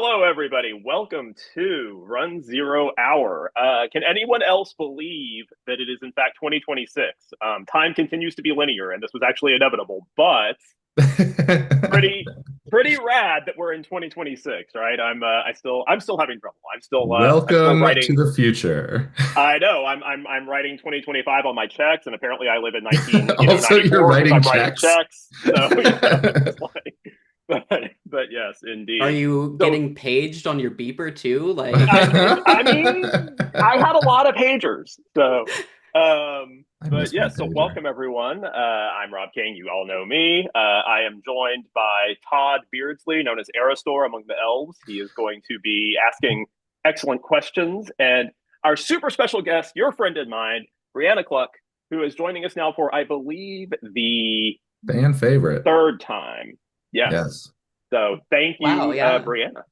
Hello, everybody. Welcome to runZero Hour. Can anyone else believe that it is, in fact, 2026? Time continues to be linear, and this was actually inevitable, but pretty pretty rad that we're in 2026, right? I'm still having trouble. I'm still Welcome to writing. the future. I know I'm writing 2025 on my checks, and apparently I live in 19 Also, you're 94 because writing I'm writing checks. checks. So it's like, but yes, Are indeed. you So getting paged on your beeper too? I mean, I had a lot of pagers. I But miss my yes, so pager. welcome everyone. I'm Rob King. You all know me. I am joined by Todd Beardsley, known as Aristor among the elves. He is going to be asking excellent questions. And our super special guest, your friend and mine, Brianna Cluck, who is joining us now for, I believe, the Fan favorite. third time. Yes. Yes. So thank Wow, you, yeah. Brianna.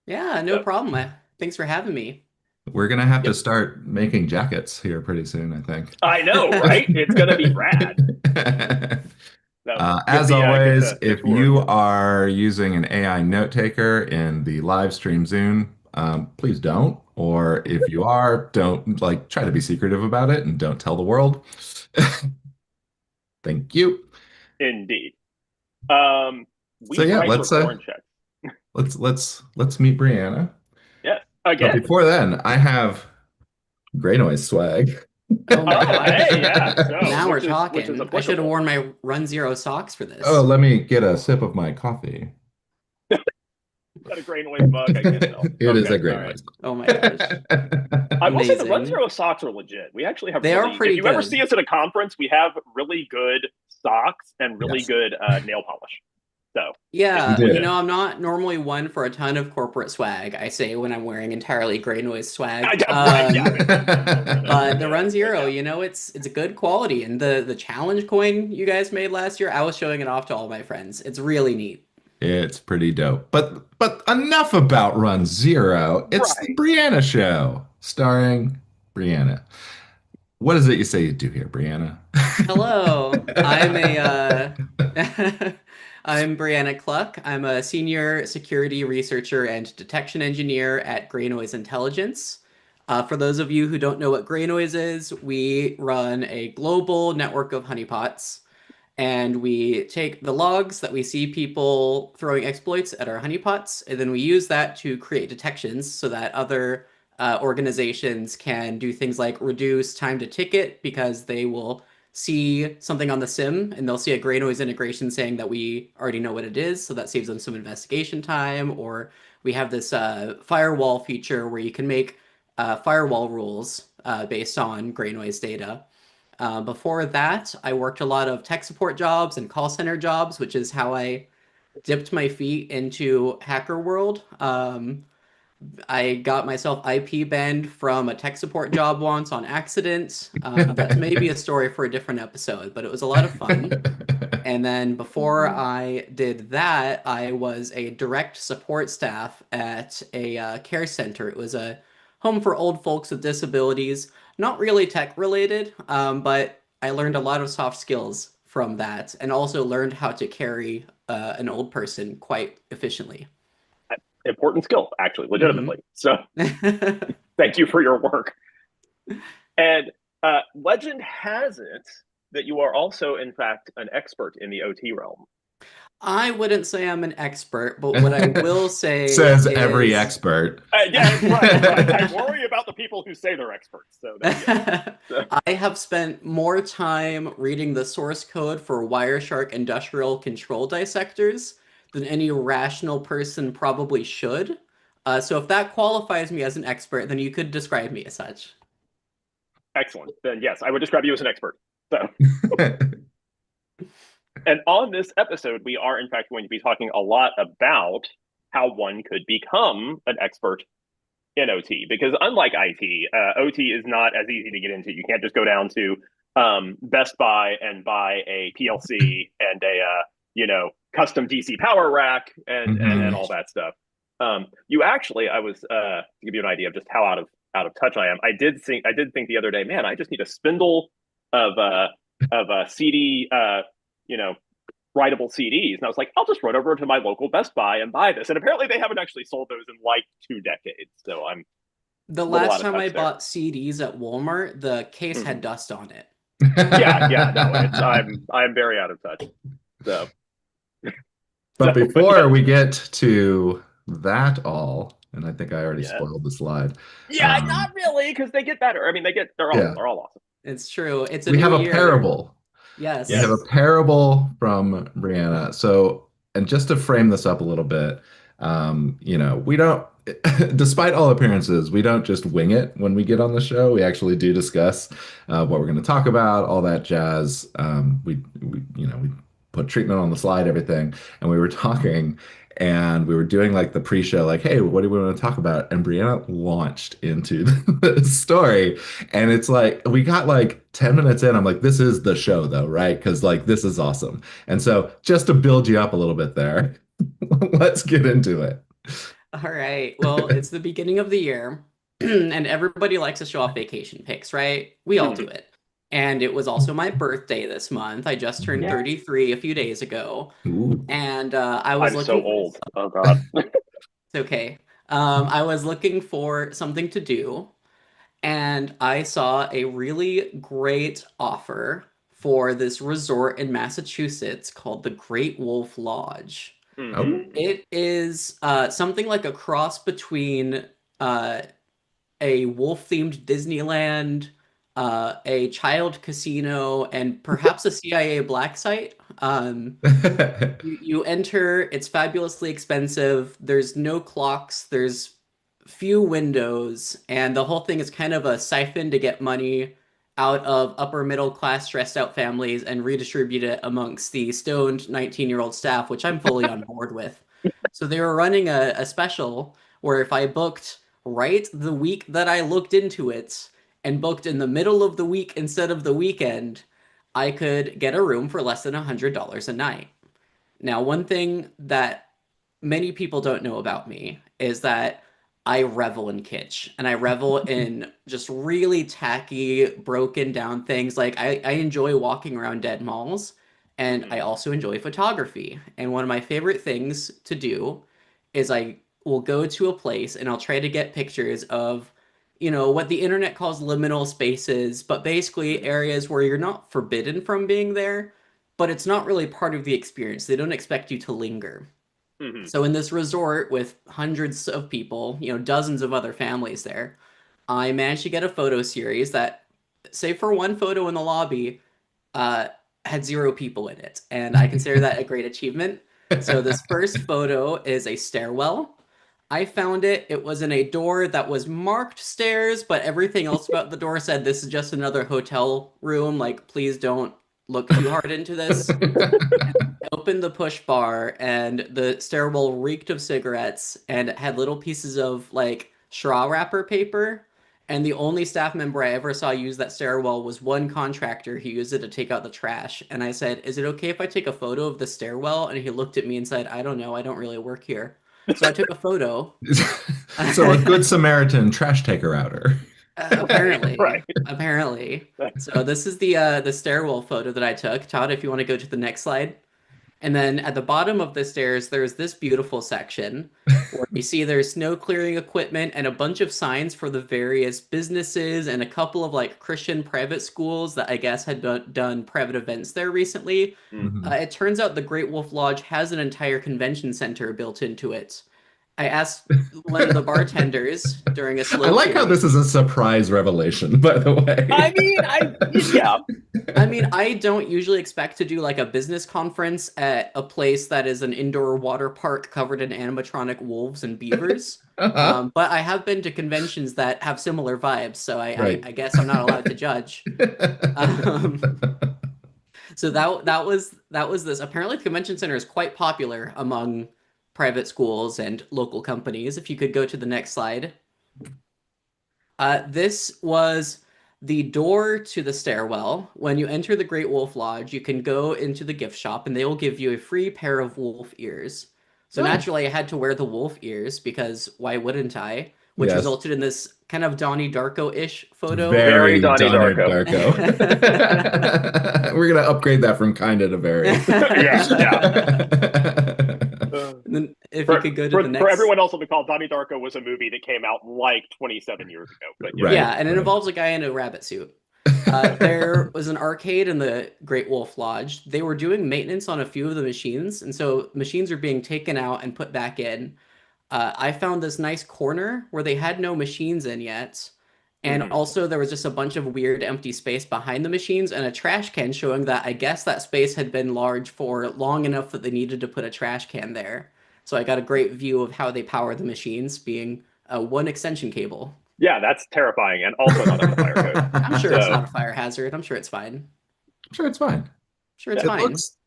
Yeah, no So, problem. Thanks for having me. We're gonna have to yep. start making jackets here pretty soon, I think. I know, right? It's going to be rad. So As get always, to if tour of you you. are using an AI note taker in the live stream Zoom, please don't. Or if you are, don't try to be secretive about it and don't tell the world. Thank you. Indeed. Um, So we yeah, write return checks. let's meet Brianna. Yes, But again. before then, I have GreyNoise swag. Oh my Oh, hey, gosh. yeah. So Now we're which is talking. I should have applicable. worn my runZero socks for Oh, this. let me get a sip of my coffee. Got a GreyNoise mug. I can't tell. It is Okay, a all great right. noise. Oh my gosh. I will say the Amazing. runZero socks are legit. We actually have They are really, if pretty you ever see good. us at a conference, we have really good socks and really Yes, good nail polish. So we Yeah, legit. do. I'm not normally one for a ton of corporate swag. I say when I'm wearing entirely GreyNoise swag. Right, yeah, no, But the Run but Zero, yeah. it's a good quality. And the challenge coin you guys made last year, I was showing it off to all my friends. It's really neat. It's pretty dope. But enough about Run Zero. It's the Right. Brianna Show, starring Brianna. What is it you say you do here, Brianna? Hello, I'm a I'm Brianna Cluck. I'm a senior security researcher and detection engineer at GreyNoise Intelligence. For those of you who don't know what GreyNoise is, we run a global network of honeypots, and we take the logs that we see people throwing exploits at our honeypots, and then we use that to create detections so that other organizations can do things like reduce time to ticket because they will see something on the sim and they'll see a GreyNoise integration saying that we already know what it is, so that saves them some investigation time. Or we have this firewall feature where you can make firewall rules based on GreyNoise data. Before that, I worked a lot of tech support jobs and call center jobs, which is how I dipped my feet into hacker world. I got myself IP banned from a tech support job once on accident. That's maybe a story for a different episode, but it was a lot of fun. And then before I did that, I was a direct support staff at a care center. It was a home for old folks with disabilities, not really tech related, but I learned a lot of soft skills from that and also learned how to carry an old person quite efficiently. Important skill, actually, Hmm. legitimately. So thank you for your work. And legend has it that you are also, in fact, an expert in the OT realm. I wouldn't say I'm an expert, but what I will say Says every is expert. Yeah, right. I worry about the people who say they're experts. So that, yes. So, I have spent more time reading the source code for Wireshark industrial control dissectors than any rational person probably should. So if that qualifies me as an expert, then you could describe me as such. excellent. Then yes, I would describe you as an expert. So, and on this episode, we are in fact going to be talking a lot about how one could become an expert in OT because unlike IT, OT is not as easy to get into. You can't just go down to Best Buy and buy a PLC and a custom DC power rack and Mhm. all that stuff. You actually, I was to give you an idea of just how out of touch I am. I did think the other day, man, I just need a spindle of CD, you know, writable CDs. And I was like, I'll just run over to my local Best Buy and buy this. And apparently they haven't actually sold those in like 2 decades. So I'm The a little last out of time I touch there. bought CDs at Walmart, the case had dust on it. Yeah, no, I'm very out of touch. So, But before yes. we get to that all, and I think I already Yeah. spoiled the slide. Yeah, not really, because they get better. I mean, they're Yeah, all awesome. It's true. It's a we new have a year. parable. We have Yes. a parable from Brianna. So, and just to frame this up a little bit, we don't, despite all appearances, we don't just wing it when we get on the show. We actually do discuss what we're going to talk about, all that jazz. We put treatment on the slide, everything, and we were talking. And we were doing like the pre-show, like, hey, what do we want to talk about? And Brianna launched into the story. And it's like, we got like 10 minutes in. I'm like, this is the show, though, right? Because like, this is awesome. And so, just to build you up a little bit there, let's get into it. All right. Well, it's the beginning of the year, and everybody likes to show off vacation pics, right? We all do it. And it was also my birthday this month. I just turned Yeah. 33 a few days ago. Ooh. And I was I'm so looking for old. Oh God. it's okay. I was looking for something to do, and I saw a really great offer for this resort in Massachusetts called the Great Wolf Lodge. Oh. It is something like a cross between uh, a wolf-themed Disneyland, a child casino, and perhaps a CIA black site. You enter, it's fabulously expensive. There's no clocks, there's few windows, and the whole thing is kind of a siphon to get money out of upper middle class stressed out families and redistribute it amongst the stoned 19-year-old staff, which I'm fully on board with. So they were running a special where if I booked right the week that I looked into it and booked in the middle of the week instead of the weekend, I could get a room for less than $100 a night. Now, one thing that many people don't know about me is that I revel in kitsch and I revel in just really tacky, broken down things. Like I enjoy walking around dead malls and I also enjoy photography. And one of my favorite things to do is I will go to a place and I'll try to get pictures of, what the internet calls liminal spaces, but basically areas where you're not forbidden from being there, but it's not really part of the experience. They don't expect you to linger. So in this resort with hundreds of people, dozens of other families there, I managed to get a photo series that, save for one photo in the lobby, uh, had 0 people in it, and I consider that a great achievement. So this first photo is a stairwell. I found it. It was in a door that was marked stairs, but everything else about the door said this is just another hotel room. Like, please don't look too hard into this. I opened the push bar and the stairwell reeked of cigarettes and it had little pieces of like straw wrapper paper. And the only staff member I ever saw use that stairwell was one contractor who used it to take out the trash. And I said, "Is it okay if I take a photo of the stairwell?" And he looked at me and said, "I don't know. I don't really work here." So I took a photo. So a good Samaritan trash taker outer. Apparently, Right. apparently. So this is the stairwell photo that I took. Todd, if you want to go to the next slide. And then at the bottom of the stairs, there's this beautiful section where you see there's snow clearing equipment and a bunch of signs for the various businesses and a couple of like Christian private schools that I guess had done private events there recently. Mhm. It turns out the Great Wolf Lodge has an entire convention center built into it. I asked one of the bartenders during a I slow like how period. this is a surprise revelation, by the I way. mean, yeah. I mean, I don't usually expect to do like a business conference at a place that is an indoor water park covered in animatronic wolves and beavers. Uh-huh. But I have been to conventions that have similar vibes, so I Right. guess I'm not allowed to judge. Um, so that was this. Apparently, the convention center is quite popular among private schools and local companies. If you could go to the next slide. This was the door to the stairwell. When you enter the Great Wolf Lodge, you can go into the gift shop and they will give you a free pair of wolf ears. So Oh. naturally, I had to wear the wolf ears because why wouldn't I? which Yes. resulted in this kind of Donnie Darko-ish photo. Very Donnie Donnie Darko. Darko. We're gonna upgrade that from kinda to very. And then if you could go to the next. For everyone else on the call, Donnie Darko was a movie that came out like 27 years ago. But Right. Yeah, and it involves a guy in a rabbit suit. There was an arcade in the Great Wolf Lodge. They were doing maintenance on a few of the machines, and so machines are being taken out and put back in. I found this nice corner where they had no machines in yet, and also there was just a bunch of weird empty space behind the machines and a trash can showing that I guess that space had been large for long enough that they needed to put a trash can there. So I got a great view of how they power the machines, being one extension cable. Yeah, that's terrifying, and also not in the fire code. I'm sure it's not a fire hazard. I'm sure it's fine. I'm sure it's fine. Sure, it's It fine. looks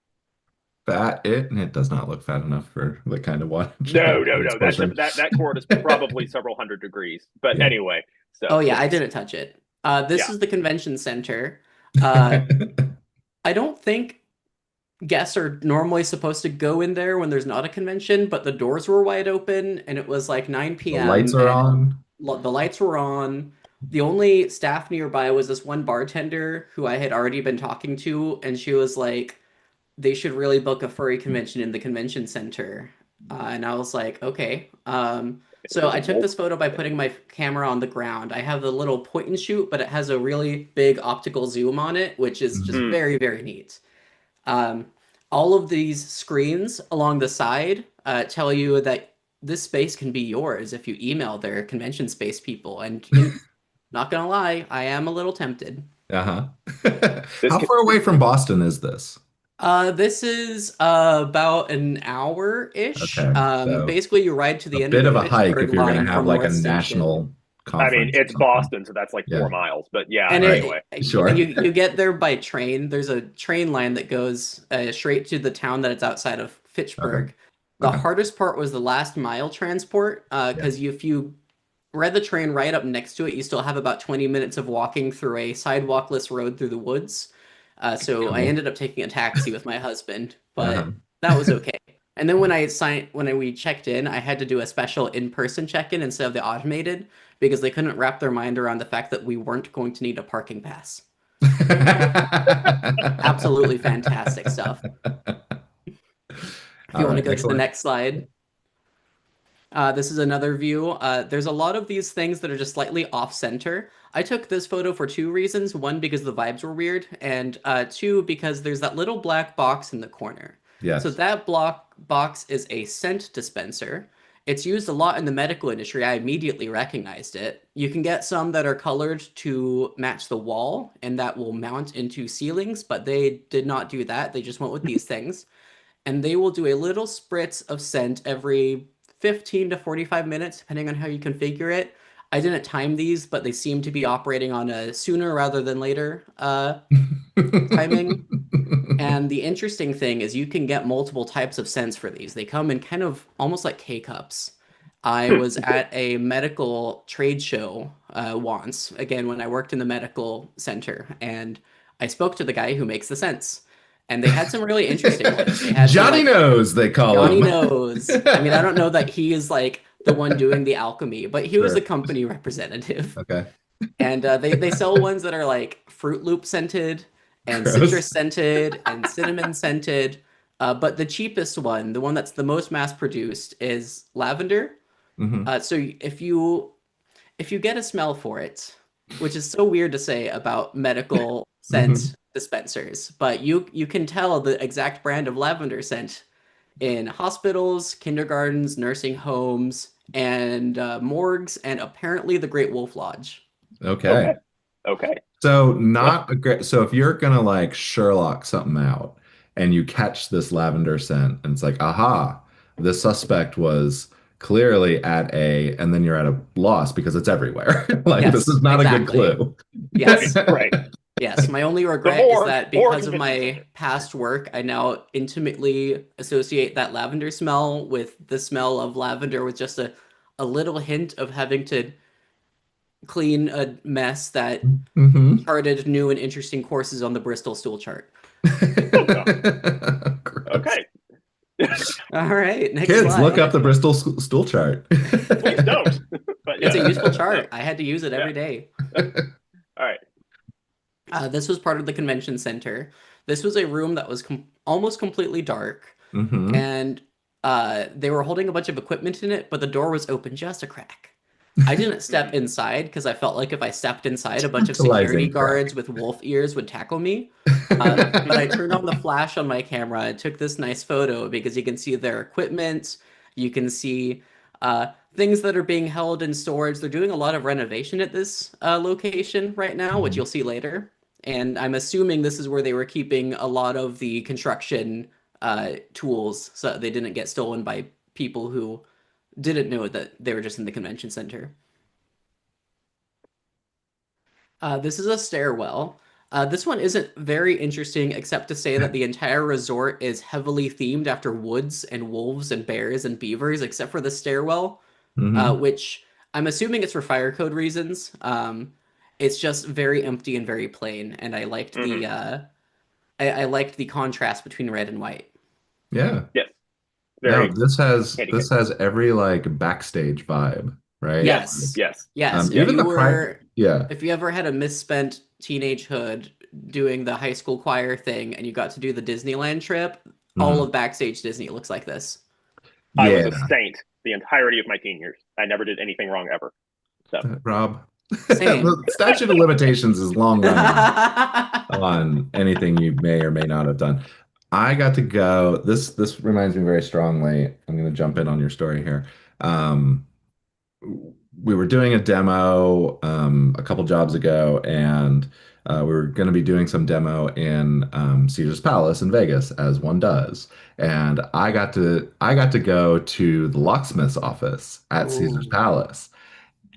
fat. It does not look fat enough for the kind of watch. No. That cord is probably several hundred degrees. But anyway. So oh yeah, I didn't touch it. This is the convention center. I don't think guests are normally supposed to go in there when there's not a convention, but the doors were wide open and it was like 9 p.m. The lights are on. The lights were on. The only staff nearby was this one bartender who I had already been talking to, and she was like, they should really book a furry convention in the convention center. And I was like, okay. So I took this photo by putting my camera on the ground. I have the little point and shoot, but it has a really big optical zoom on it, which is just very, very neat. All of these screens along the side tell you that this space can be yours if you email their convention space people. And not gonna lie, I am a little tempted. How far away from Boston is this? This is about an hour-ish. Okay, so basically, you ride to the end bit of of the a hike if Fitchburg you're going line to have from like a North Station. national I conference. mean, it's Boston, so that's like 4 miles. But yeah, And anyway. Sure. And you get there by train. There's a train line that goes straight to the town that it's outside of Fitchburg. The hardest part was the last mile transport, because if you ride the train right up next to it, you still have about 20 minutes of walking through a sidewalkless road through the woods. So I ended up taking a taxi with my husband, but that was okay. And then when we checked in, I had to do a special in-person check-in instead of the automated because they couldn't wrap their mind around the fact that we weren't going to need a parking pass. Absolutely fantastic stuff. If you want to go to the next slide. This is another view. There's a lot of these things that are just slightly off-center. I took this photo for 2 reasons. 1, because the vibes were weird, and 2, because there's that little black box in the corner. Yes. So that box is a scent dispenser. It's used a lot in the medical industry. I immediately recognized it. You can get some that are colored to match the wall, and that will mount into ceilings, but they did not do that. They just went with these things. And they will do a little spritz of scent every 15 to 45 minutes, depending on how you configure it. I didn't time these, but they seem to be operating on a sooner rather than later timing. And the interesting thing is you can get multiple types of scents for these. They come in kind of almost like K-cups. I was at a medical trade show once, again, when I worked in the medical center, and I spoke to the guy who makes the scents. And they had some really interesting ones. They had Johnny Knows, they call him. Johnny Knows. I mean, I don't know that he is like the one doing the alchemy, but he was the company representative. Okay. And they sell ones that are like Fruit Loop scented and citrus scented and cinnamon scented. But the cheapest one, the one that's the most mass produced, is lavender. So if you get a smell for it, which is so weird to say about medical scent dispensers, but you can tell the exact brand of lavender scent in hospitals, kindergartens, nursing homes, and morgues, and apparently the Great Wolf Lodge. Okay. So so if you're gonna like Sherlock something out and you catch this lavender scent and it's like, aha, this suspect was clearly at and then you're at a loss because it's everywhere. This is not a good clue. Yes. Right. Yes, my only regret is that because of my past work, I now intimately associate that lavender smell with the smell of lavender with just a little hint of having to clean a mess that charted new and interesting courses on the Bristol stool chart. Okay. All right, next Kids, look up slide. the Bristol stool chart. Please don't. But It's yeah, a useful chart. I had to use it yeah. every day. All right. This was part of the convention center. This was a room that was almost completely dark, Hmm. and they were holding a bunch of equipment in it, but the door was open just a crack. I didn't step Mhm. inside because I felt like if I stepped inside, a bunch of security Tantalizing crack. guards with wolf ears would tackle me. But I turned on the flash on my camera and took this nice photo because you can see their equipment. You can see things that are being held in storage. They're doing a lot of renovation at this location right now, which Mhm. you'll see later. And I'm assuming this is where they were keeping a lot of the construction tools so they didn't get stolen by people who didn't know that they were just in the convention center. This is a stairwell. This one isn't very interesting, except to say that the entire resort is heavily themed after woods and wolves and bears and beavers, except for the stairwell, Hmm. which I'm assuming it's for fire code reasons. It's just very empty and very plain, and Hmm. I liked the contrast between red and white. Yeah. Yes. No, Very handy. this has every like backstage vibe, right? Yes. Yes. Yes. Yes. Yes. Even the private, yeah. If you ever had a misspent teenagehood doing the high school choir thing and you got to do the Disneyland trip, all Mhm. of Backstage Disney looks like this. I was a Yeah, saint the entirety of my teen years. I never did anything wrong ever. So Rob. Same. The statute of limitations is long running on anything you may or may not have done. I got to go. This reminds me very strongly. I'm going to jump in on your story here. Um, we were doing a demo a couple jobs ago, and we were going to be doing some demo in Caesar's Palace in Vegas, as one does. And I got to go to the locksmith's office at Caesar's Ooh, Palace.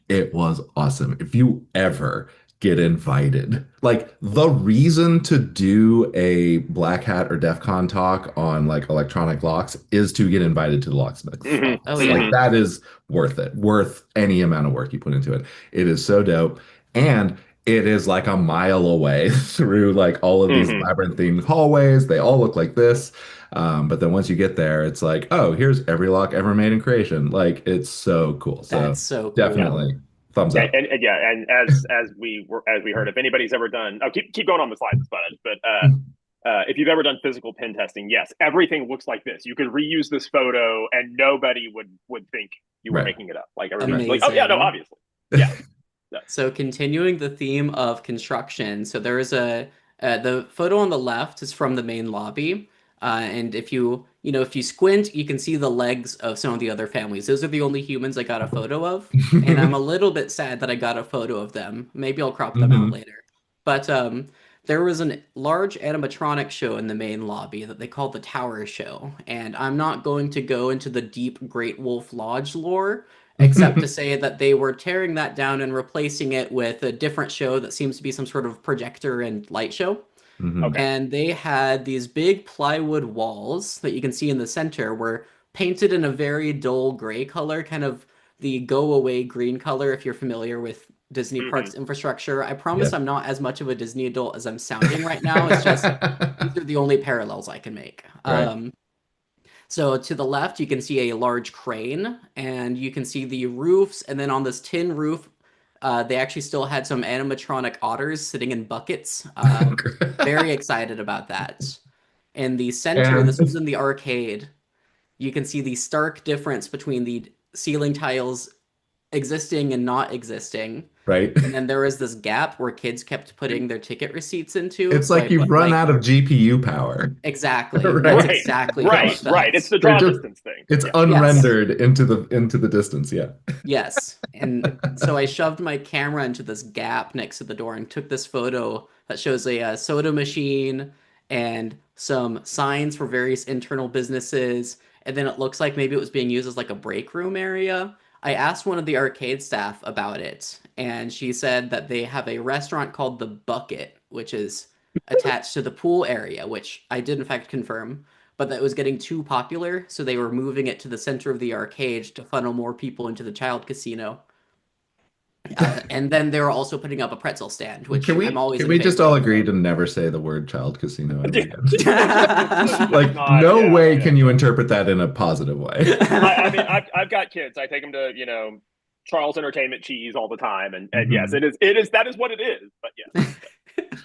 It was awesome. If you ever get invited, like the reason to do a Black Hat or DEF CON talk on like electronic locks is to get invited to the locksmith's hmm oh office. Like yeah. hmm that is worth it, worth any amount of work you put into it. It is so dope. And it is like a mile away through like all of these hmm labyrinthine hallways. They all look like this. But then once you get there, it's like, oh, here's every lock ever made in creation. Like it's so cool. So That's so Yeah. cool. definitely thumbs up. And yeah, and as we heard, if anybody's ever done, oh, keep going on the slides, but if you've ever done physical pen testing, yes, everything looks like this. You could reuse this photo, and nobody would think you were Right, making it up. Like everybody's right. like, oh yeah, no, Amazing. obviously, yeah, yeah. So continuing the theme of construction, so there is a the photo on the left is from the main lobby, and if if you squint, you can see the legs of some of the other families. Those are the only humans I got a photo of, and I'm a little bit sad that I got a photo of them. Maybe I'll crop them out Hmm. later. But there was a large animatronic show in the main lobby that they called the Tower Show, and I'm not going to go into the deep Great Wolf Lodge lore except to say that they were tearing that down and replacing it with a different show that seems to be some sort of projector and light show. Hmm. Okay. And they had these big plywood walls that you can see in the center were painted in a very dull gray color, kind of the go away green color if you're familiar with Disney hmm parks infrastructure. I promise Yeah. I'm not as much of a Disney adult as I'm sounding right now. It's just these are the only parallels I can make. Right. So to the left, you can see a large crane, and you can see the roofs. And then on this tin roof, they actually still had some animatronic otters sitting in buckets. Very excited about that. In the center, this was And in the arcade. You can see the stark difference between the ceiling tiles existing and not existing. right. And then there was this gap where kids kept putting their ticket receipts into. It's So like I you've put run like out of GPU power. exactly. That's Right. Right, exactly how right, it right. It's felt. the They're draw just distance thing. it's Yeah. Yes. unrendered into the distance. Yeah. Yes. And so I shoved my camera into this gap next to the door and took this photo that shows a, soda machine and some signs for various internal businesses. And then it looks like maybe it was being used as like a break room area. I asked one of the arcade staff about it, and she said that they have a restaurant called The Bucket, which is attached to the pool area, which I did in fact confirm, but that was getting too popular, so they were moving it to the center of the arcade to funnel more people into the child casino. And then they were also putting up a pretzel stand, which I'm always Can in we just favor all of. agree to never say the word child casino ever again? Like, God, no yeah, way yeah. can you interpret that in a positive way. I mean, I've got kids. I take them to Charles Entertainment Cheese all the time, and yes, Mhm. it is that is what it is. But yes,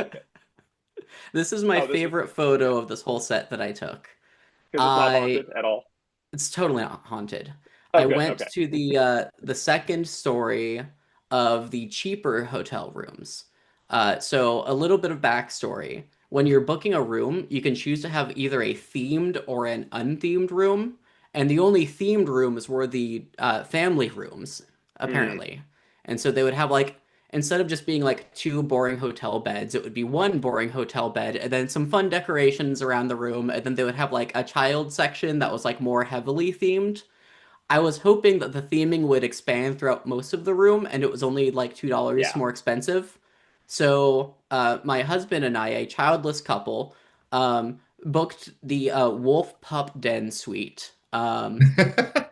okay. This is my Oh, this is favorite yeah, photo of this whole set that I took. because it's not I haunted at all. It's totally not haunted. Oh, I good. went Okay. to the second story of the cheaper hotel rooms. So a little bit of backstory. When you're booking a room, you can choose to have either a themed or an unthemed room, and the only themed rooms were the family rooms, Mm, apparently. And so they would have like instead of just being like two boring hotel beds, it would be one boring hotel bed and then some fun decorations around the room. And then they would have like a child section that was like more heavily themed. I was hoping that the theming would expand throughout most of the room and it was only like $2 yeah. more expensive. So my husband and I, a childless couple, booked the Wolf Pup Den suite.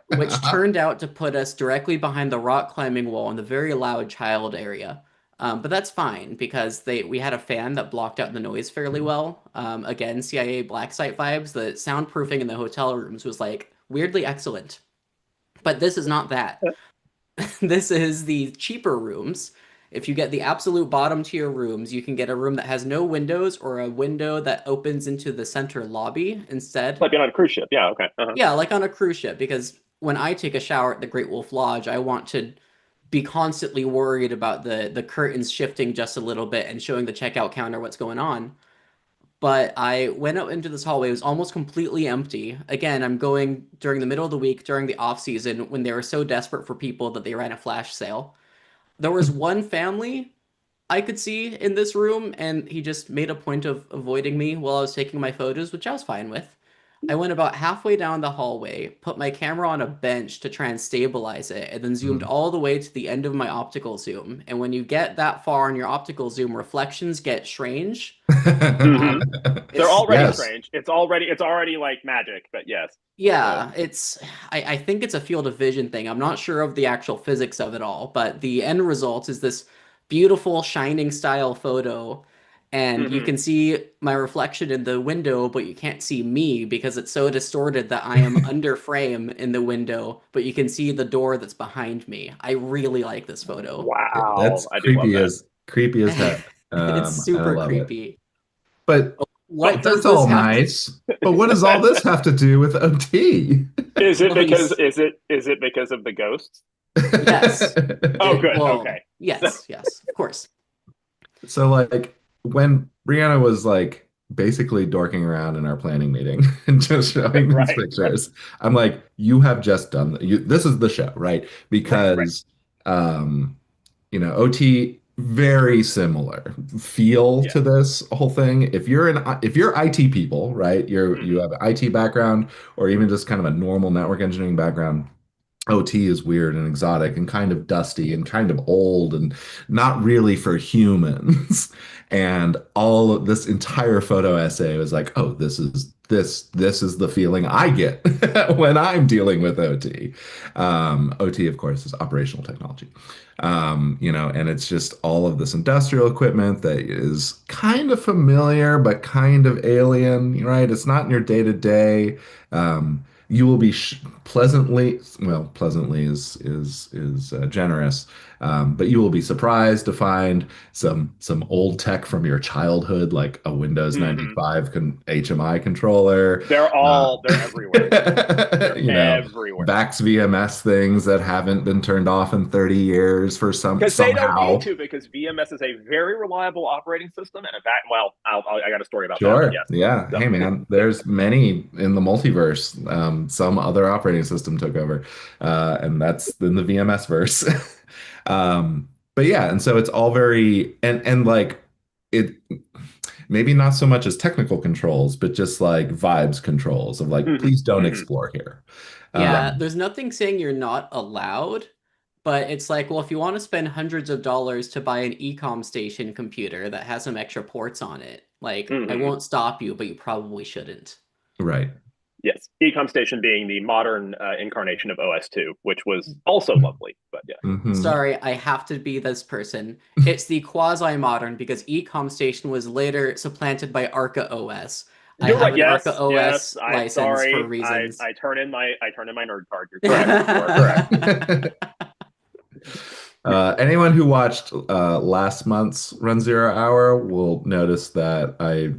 Which turned out to put us directly behind the rock climbing wall in the very loud child area. But that's fine because we had a fan that blocked out the noise fairly well. Again, CIA black site vibes. The soundproofing in the hotel rooms was like weirdly excellent. But this is not that. This is the cheaper rooms. If you get the absolute bottom tier rooms, you can get a room that has no windows or a window that opens into the center lobby instead. Like being on a cruise ship. Yeah. Okay. Uh-huh. Yeah, like on a cruise ship, because when I take a shower at the Great Wolf Lodge, I want to be constantly worried about the curtains shifting just a little bit and showing the checkout counter what's going on. But I went out into this hallway, it was almost completely empty. Again, I'm going during the middle of the week, during the off season, when they were so desperate for people that they ran a flash sale. There was one family I could see in this room, and he just made a point of avoiding me while I was taking my photos, which I was fine with. I went about halfway down the hallway, put my camera on a bench to try and stabilize it, and then zoomed all the way to the end of my optical zoom. And when you get that far on your optical zoom, reflections get strange. Mm-hmm. They're It's already Yes. strange. It's already like magic. But yes. So Yeah, I think it's a field of vision thing. I'm not sure of the actual physics of it all, but the end result is this beautiful shining style photo, and you hmm can see my reflection in the window, but you can't see me because it's so distorted that I am under frame in the window, but you can see the door that's behind me. I really like this photo. That's Wow, I do love that. creepy as heck. It's And I super love it. creepy. But Well, What does that's this all have to nice. But what does all this have to do with OT? is it well, you because is it because of the ghosts? yes. Oh, good. Well, Okay. yes, of course. So like when Brianna was like basically dorking around in our planning meeting and just showing these Right. Right. pictures, I'm like, you have just done this is the show, right? Right. Right. Because OT very similar feel Yeah. to this whole thing. If you're IT people, right? You hmm have an IT background or even just kind of a normal network engineering background. OT is weird and exotic and kind of dusty and kind of old and not really for humans. And all of this entire photo essay was like, oh, this is the feeling I get when I'm dealing with OT. OT, of course, is operational technology. And it's just all of this industrial equipment that is kind of familiar but kind of alien, right? It's not in your day to day. You will be pleasantly is generous, but you will be surprised to find some old tech from your childhood, like a Windows hmm 95 HMI controller, uh, They're everywhere. They're you know, everywhere. VAX VMS things that haven't been turned off in 30 years for Because they don't need somehow. to, because VMS is a very reliable operating system. And in fact, well, I got a story about that, but Sure. yes. Yeah. So, Hey, man, there's many in the multiverse. Some other operating system took over, and that's in the VMS verse. But yeah, and so it's all very and like it maybe not so much as technical controls, but just like vibes controls of like, hmm please don't hmm explore here. Yeah, Um, there's nothing saying you're not allowed, but it's like, well, if you want to spend hundreds of dollars to buy an ecom station computer that has some extra ports on it, like I hmm won't stop you, but you probably shouldn't. right. Yes, Ecom Station being the modern incarnation of OS2, which was also lovely. But yeah, Hmm. Sorry, I have to be this person. It's the quasi-modern because Ecom Station was later supplanted by Arca OS. I you're have right. an Arca Yes, yes. OS I'm license for sorry. I reasons. I turn in my nerd card. You're correct. You are correct. Correct. Anyone who watched last month's Run Zero Hour will notice that I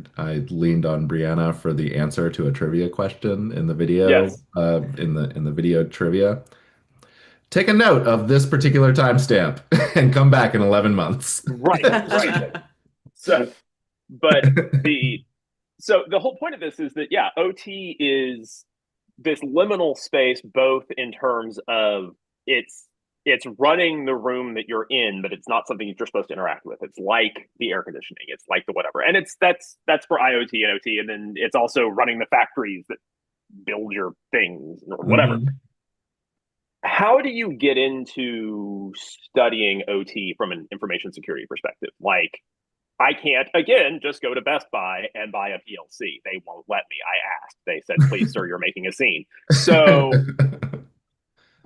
leaned on Brianna for the answer to a trivia question in the video Yes, in the video trivia. Take a note of this particular timestamp and come back in 11 months. right, right. So, but the so the whole point of this is that yeah, OT is this liminal space, both in terms of it's it's running the room that you're in, but it's not something that you're supposed to interact with. It's like the air conditioning, it's like the whatever, and that's for IoT and OT, and then it's also running the factories that build your things or whatever. Mhm. How do you get into studying OT from an information security perspective? Like, I can't, again, just go to Best Buy and buy a PLC. They won't let me. I asked. They said, please, sir, you're making a scene. So,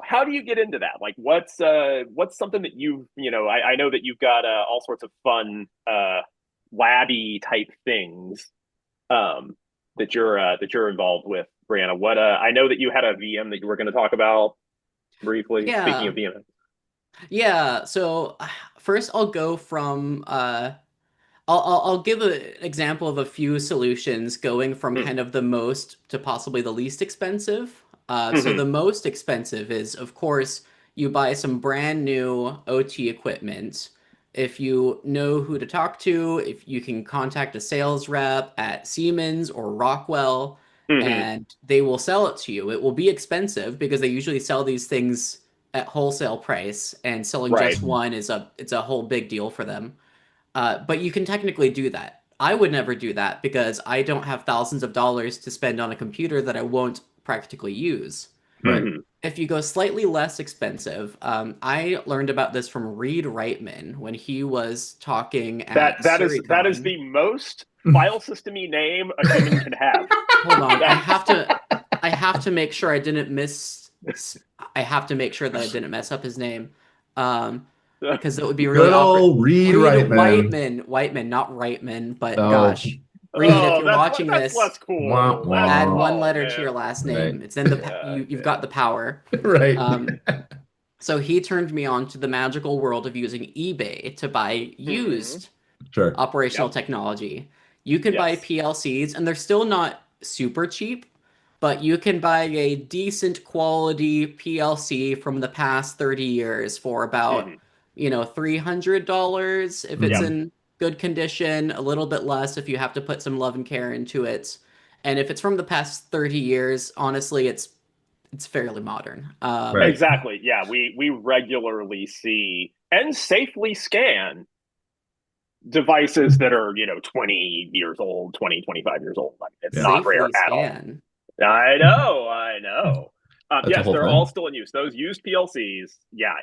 how do you get into that? Like, what's something that I know that you've got all sorts of fun labby type things that you're involved with, Brianna. What I know that you had a VM that you were going to talk about briefly. Speaking Yeah. of VM, Yeah, so first I'll go from I'll give an example of a few solutions going from mm. kind of the most to possibly the least expensive. So Mm-hmm. the most expensive is, of course, you buy some brand new OT equipment. If you know who to talk to, if you can contact a sales rep at Siemens or Rockwell, Mm-hmm. and they will sell it to you. It will be expensive because they usually sell these things at wholesale price, and selling Right. just one is a whole big deal for them. But you can technically do that. I would never do that because I don't have thousands of dollars to spend on a computer that I won't practically use. Right. Mm-hmm. If you go slightly less expensive, I learned about this from Reed Reitman when he was talking That at that is SuriCon. the most file systemy name a human can have. Hold on, That I have to make sure I didn't miss. I have to make sure that I didn't mess up his name. Um, because it would be really Good awkward. old Reed Reed Wrightman. Whiteman, not Reitman, but Oh, gosh, Reed, if oh, you're watching that's this, less wah, cool. That's add wah. one oh letter to man. your last Right. name. It's in the Yeah, you've got yeah. the power. Right. Um, so he turned me on to the magical world of using eBay to buy Mm-hmm. used Sure. operational Yep. technology. You can buy Yes. PLCs, and they're still not super cheap, but you can buy a decent quality PLC from the past 30 years for about, Mm-hmm. $300 if it's Yep. Hmm. in good condition, a little bit less if you have to put some love and care into it. And if it's from the past 30 years, honestly, it's fairly modern. Right. Exactly. Yeah. We regularly see and safely scan devices that are 20 years old, 20, 25 years old. Like, it's Yeah. not rare Safely at all. scan. I know. That's a Yes, whole they're all thing. still in use. Those used PLCs, yeah,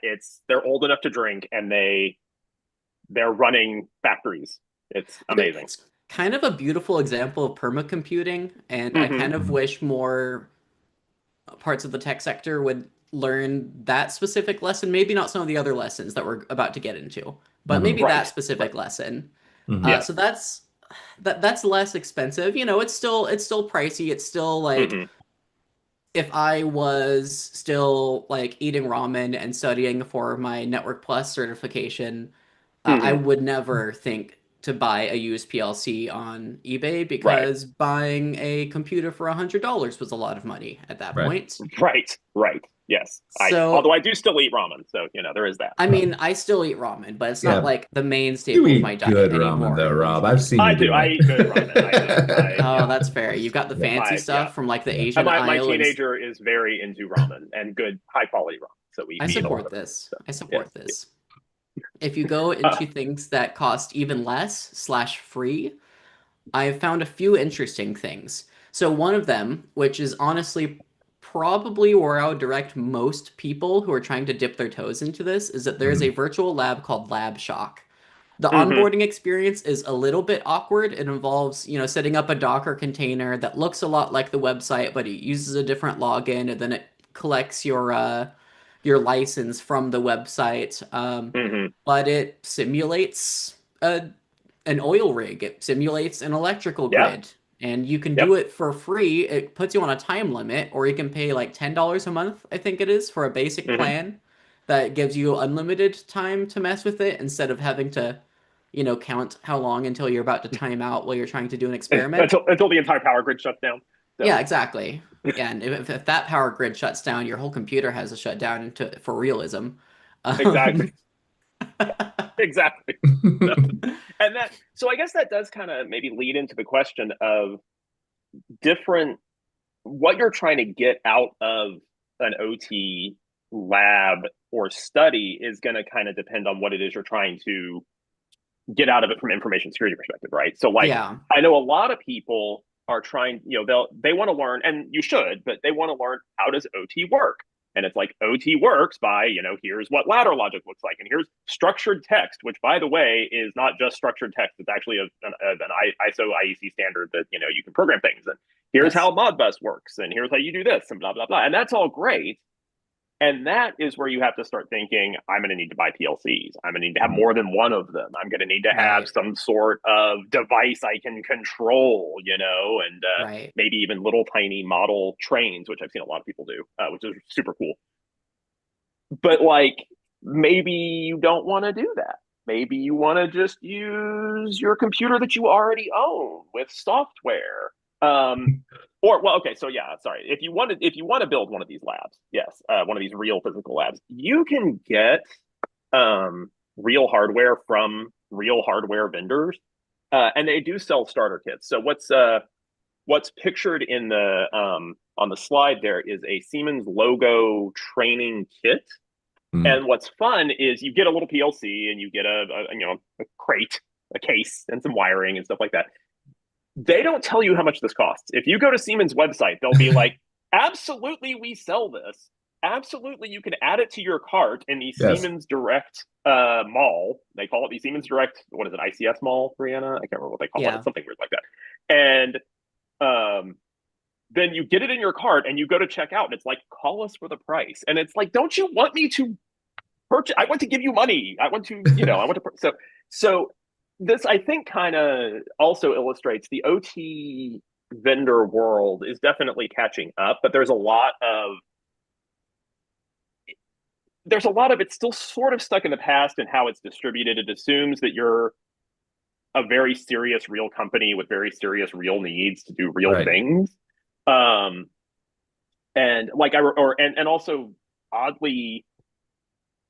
they're old enough to drink, and they're running factories. It's amazing. It's kind of a beautiful example of permacomputing, and I Mm-hmm. kind of Mhm. wish more parts of the tech sector would learn that specific lesson. Maybe not some of the other lessons that we're about to get into, but maybe Mhm. that Right. Right. specific lesson. Mhm. So Yes. that's less expensive. It's still pricey. It's still like Mm-hmm. if I was still like eating ramen and studying for my Network Plus certification, I Mm-hmm. would never think to buy a used PLC on eBay Right. because buying a computer for $100 was a lot of money at that Right. point. Right. Right. Yes. Although So, I do still eat ramen, so there is that. I mean, I still eat ramen, but it's not Yeah. like the main You staple of my eat diet good ramen though, anymore. Rob. I've seen I you do. do I it. eat good ramen. I do. Oh, Yeah. that's fair. You've got the Yeah. fancy Yeah. stuff from like the Yeah. Asian My aisle, and teenager is very into ramen and good high quality ramen, so I we eat a lot support of it. this. So I yes. support this. If you go Uh, into things that cost even less slash free, I've found a few interesting things. So one of them, which is honestly probably where I would direct most people who are trying to dip their toes into this, is that there's a Mhm. virtual lab called Lab Shock. The Hmm. onboarding experience is a little bit awkward. It involves, setting up a Docker container that looks a lot like the website, but it uses a different login, and then it collects your license from the website. Hmm. But it simulates an oil rig. It simulates an electrical Yeah. grid, and you can Yep. do it for free. It puts you on a time limit, or you can pay like $10 a month, I think it is, for a basic Hmm. plan that gives you unlimited time to mess with it instead of having to, count how long until you're about to time out while you're trying to do an experiment. Until the entire power grid shuts down. So Yeah, exactly. Yeah, and if that power grid shuts down, your whole computer has to shut down for realism. exactly, Um, exactly. So, and that, so I guess that does kind of maybe lead into the question of different what you're trying to get out of an OT lab or study is going to kind of depend on what it is you're trying to get out of it from information security perspective, right? So like yeah, I know a lot of people are trying, they want to learn, and you should, but they want to learn how does OT work? And it's like OT works by, here's what ladder logic looks like, and here's structured text, which by the way is not just structured text. It's actually an ISO IEC standard that you can program things. And here's yes, how Modbus works, and here's how you do this, and blah blah blah. And that's all great. And that is where you have to start thinking, I'm going to need to buy PLCs. I'm going to need to have more than one of them. I'm going to need to have right, some sort of device I can control, and right. maybe even little tiny model trains, which I've seen a lot of people do, which is super cool. But like, maybe you don't want to do that. Maybe you want to just use your computer that you already own with software. Or well, okay, so yeah, sorry. If you want to build one of these labs, yes, one of these real physical labs, you can get real hardware from real hardware vendors, and they do sell starter kits. So what's pictured in the on the slide there is a Siemens logo training kit. Mm. And what's fun is you get a little PLC and you get a crate, a case, and some wiring and stuff like that. They don't tell you how much this costs. If you go to Siemens' website, they'll be like, "Absolutely, we sell this. Absolutely, you can add it to your cart in the Yes. Siemens Direct mall. They call it the Siemens Direct. What is it? ICS mall, Brianna? I can't remember what they call it. Yeah. It's something weird like that. And then you get it in your cart and you go to check out, and it's like, call us for the price. And it's like, don't you want me to purchase? I want to give you money. I want to, I want to. So this, I think, kind of also illustrates the OT vendor world is definitely catching up, but there's a lot of it's still sort of stuck in the past and how it's distributed. It assumes that you're a very serious real company with very serious real needs to do real Right. things. Um, and like and also oddly,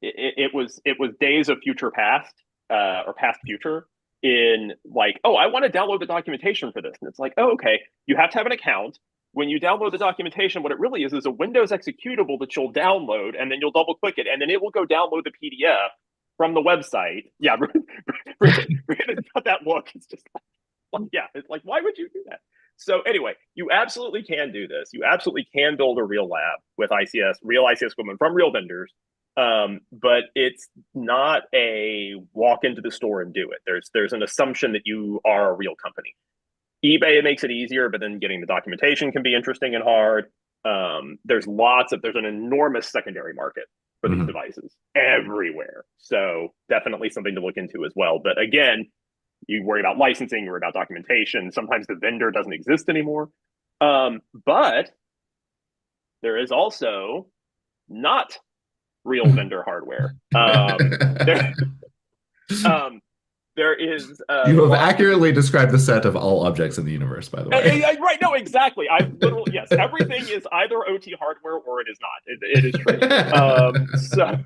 it was days of future past, or past future, in like, oh, I want to download the documentation for this, and it's like, oh, okay, you have to have an account. When you download the documentation, what it really is a Windows executable that you'll download, and then you'll double click it, and then it will go download the PDF from the website. Yeah, Brandon's got that look. It's just like, yeah, it's like, why would you do that? So anyway, you absolutely can do this. You absolutely can build a real lab with real ICS equipment from real vendors. But it's not a walk into the store and do it. There's an assumption that you are a real company. eBay, it makes it easier, but then getting the documentation can be interesting and hard. There's an enormous secondary market for these Mhm. devices everywhere. So definitely something to look into as well. But again, you worry about licensing, you worry about documentation. Sometimes the vendor doesn't exist anymore. But there is also not real vendor hardware. There, um, there is You have lots of accurately described the set of all objects in the universe, by the way. right. No, exactly. I literally, yes. Everything is either OT hardware or it is not. It is true. So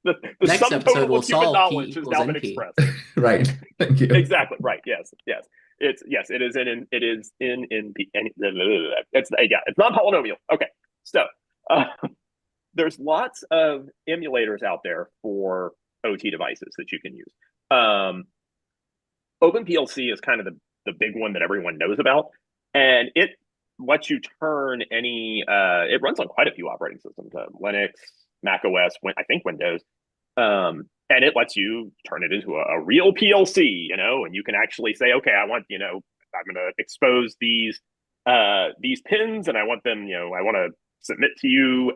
the Next sum episode total will of human solve P knowledge has equals now been NP. expressed. Right. Thank you. Exactly. Right. Yes. Yes. It is it's yeah. It's not polynomial. Okay. So uh, there's lots of emulators out there for OT devices that you can use. OpenPLC is kind of the big one that everyone knows about, and it lets you turn any. It runs on quite a few operating systems: Linux, Mac OS, I think Windows, and it lets you turn it into a real PLC, and you can actually say, okay, I'm going to expose these pins, and I want them, I want to submit to you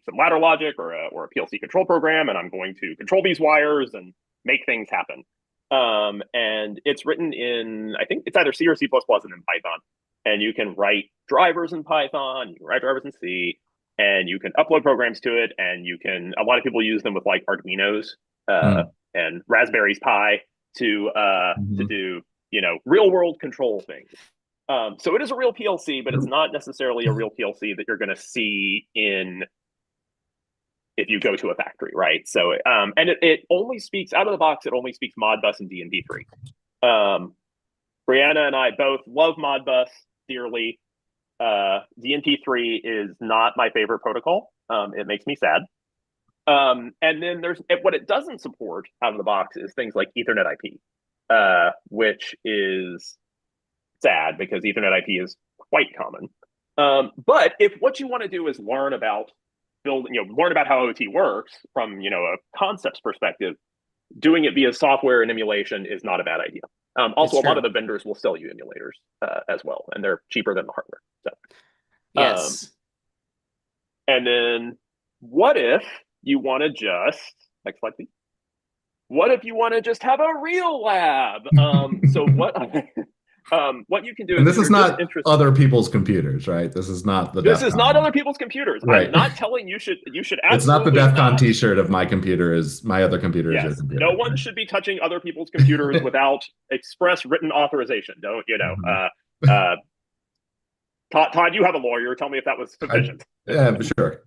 some ladder logic or a PLC control program, and I'm going to control these wires and make things happen. And it's written in, I think it's either C or C++ and in Python. And you can write drivers in Python, you can write drivers in C, and you can upload programs to it. And a lot of people use them with like Arduinos and Raspberry Pi to do, real world control things. So it is a real PLC, but it's not necessarily a real PLC that you're going to see if you go to a factory, right? So, and it only speaks out of the box. It only speaks Modbus and DNP3. Brianna and I both love Modbus dearly. DNP3 is not my favorite protocol. It makes me sad. And then what it doesn't support out of the box is things like Ethernet IP, which is sad because Ethernet IP is quite common. But if what you want to do is learn about how OT works from a concepts perspective, doing it via software and emulation is not a bad idea. Also, a lot of the vendors will sell you emulators as well, and they're cheaper than the hardware. So, yes. And then, what if you want to next slide, please. What if you want to just have a real lab? So what you can do, and this is not other people's computers, right? This is not the. This is not other people's computers. Right. I'm not telling you should. It's not the DEF CON T-shirt of my compuder is my other computer is your computer. No one should be touching other people's computers without express written authorization. Don't Todd, you have a lawyer. Tell me if that was sufficient. Yeah, sure.